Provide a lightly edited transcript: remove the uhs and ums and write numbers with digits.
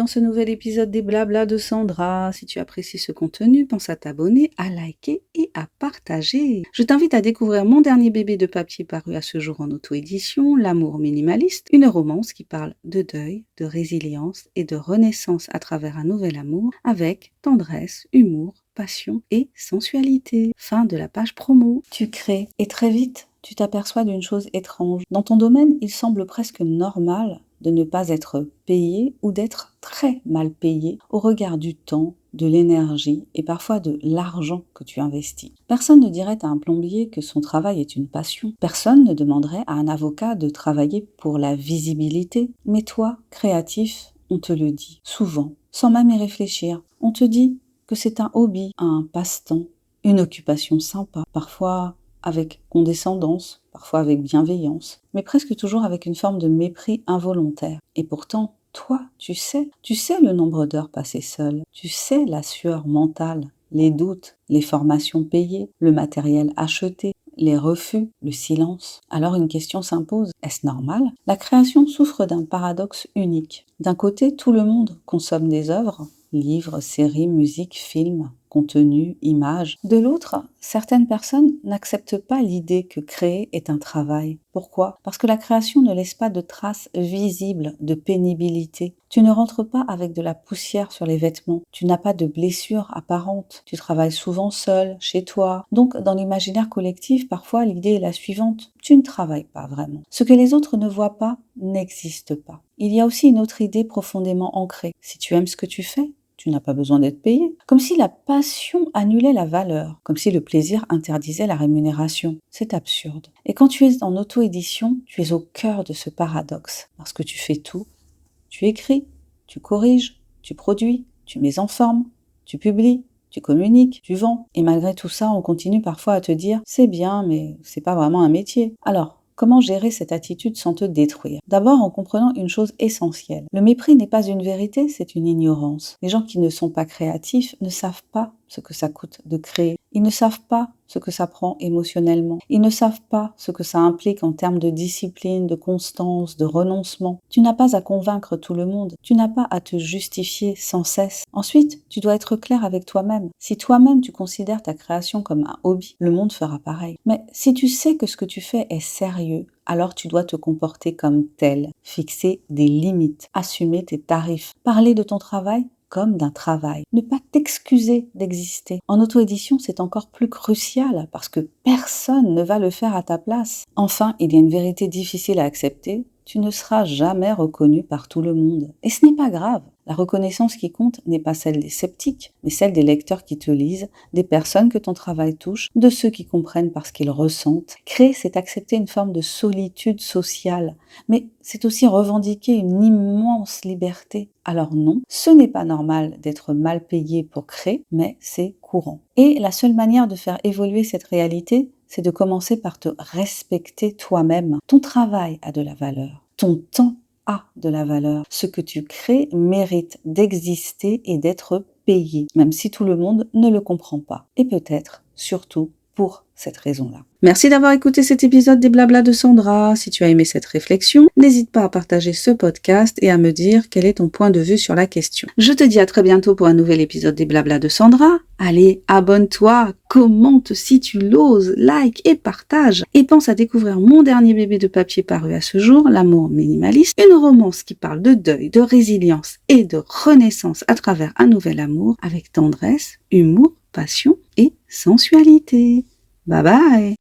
dans ce nouvel épisode des Blabla de Sandra. Si tu apprécies ce contenu, pense à t'abonner, à liker et à partager. Je t'invite à découvrir mon dernier bébé de papier paru à ce jour en auto-édition, L'amour minimaliste, une romance qui parle de deuil, de résilience et de renaissance à travers un nouvel amour avec tendresse, humour, passion et sensualité. Fin de la page promo. Tu crées et très vite, tu t'aperçois d'une chose étrange. Dans ton domaine, il semble presque normal de ne pas être payé ou d'être très mal payé au regard du temps, de l'énergie et parfois de l'argent que tu investis. Personne ne dirait à un plombier que son travail est une passion. Personne ne demanderait à un avocat de travailler pour la visibilité. Mais toi, créatif, on te le dit souvent, sans même y réfléchir. On te dit que c'est un hobby, un passe-temps, une occupation sympa, parfois avec condescendance, parfois avec bienveillance, mais presque toujours avec une forme de mépris involontaire. Et pourtant, toi, tu sais le nombre d'heures passées seul, tu sais la sueur mentale, les doutes, les formations payées, le matériel acheté, les refus, le silence. Alors une question s'impose, est-ce normal ? La création souffre d'un paradoxe unique. D'un côté, tout le monde consomme des œuvres, livres, séries, musique, films, contenu, images. De l'autre, certaines personnes n'acceptent pas l'idée que créer est un travail. Pourquoi ? Parce que la création ne laisse pas de traces visibles de pénibilité. Tu ne rentres pas avec de la poussière sur les vêtements. Tu n'as pas de blessures apparentes. Tu travailles souvent seul, chez toi. Donc, dans l'imaginaire collectif, parfois, l'idée est la suivante. Tu ne travailles pas vraiment. Ce que les autres ne voient pas n'existe pas. Il y a aussi une autre idée profondément ancrée. Si tu aimes ce que tu fais, tu n'as pas besoin d'être payé. Comme si la passion annulait la valeur, comme si le plaisir interdisait la rémunération. C'est absurde. Et quand tu es en auto-édition, tu es au cœur de ce paradoxe. Parce que tu fais tout. Tu écris, tu corriges, tu produis, tu mets en forme, tu publies, tu communiques, tu vends. Et malgré tout ça, on continue parfois à te dire « c'est bien, mais c'est pas vraiment un métier ». Alors, comment gérer cette attitude sans te détruire ? D'abord en comprenant une chose essentielle. Le mépris n'est pas une vérité, c'est une ignorance. Les gens qui ne sont pas créatifs ne savent pas ce que ça coûte de créer. Ils ne savent pas ce que ça prend émotionnellement. Ils ne savent pas ce que ça implique en termes de discipline, de constance, de renoncement. Tu n'as pas à convaincre tout le monde. Tu n'as pas à te justifier sans cesse. Ensuite, tu dois être clair avec toi-même. Si toi-même tu considères ta création comme un hobby, le monde fera pareil. Mais si tu sais que ce que tu fais est sérieux, alors tu dois te comporter comme tel, fixer des limites, assumer tes tarifs, parler de ton travail comme d'un travail. Ne pas t'excuser d'exister. En auto-édition, c'est encore plus crucial parce que personne ne va le faire à ta place. Enfin, il y a une vérité difficile à accepter. Tu ne seras jamais reconnu par tout le monde. Et ce n'est pas grave. La reconnaissance qui compte n'est pas celle des sceptiques, mais celle des lecteurs qui te lisent, des personnes que ton travail touche, de ceux qui comprennent parce qu'ils ressentent. Créer, c'est accepter une forme de solitude sociale, mais c'est aussi revendiquer une immense liberté. Alors non, ce n'est pas normal d'être mal payé pour créer, mais c'est courant. Et la seule manière de faire évoluer cette réalité, c'est de commencer par te respecter toi-même. Ton travail a de la valeur, ton temps a de la valeur. Ce que tu crées mérite d'exister et d'être payé, même si tout le monde ne le comprend pas. Et peut-être, surtout, pour cette raison-là. Merci d'avoir écouté cet épisode des Blabla de Sandra. Si tu as aimé cette réflexion, n'hésite pas à partager ce podcast et à me dire quel est ton point de vue sur la question. Je te dis à très bientôt pour un nouvel épisode des Blabla de Sandra. Allez, abonne-toi, commente si tu l'oses, like et partage. Et pense à découvrir mon dernier bébé de papier paru à ce jour, L'amour minimaliste, une romance qui parle de deuil, de résilience et de renaissance à travers un nouvel amour avec tendresse, humour, passion et sensualité. Bye bye!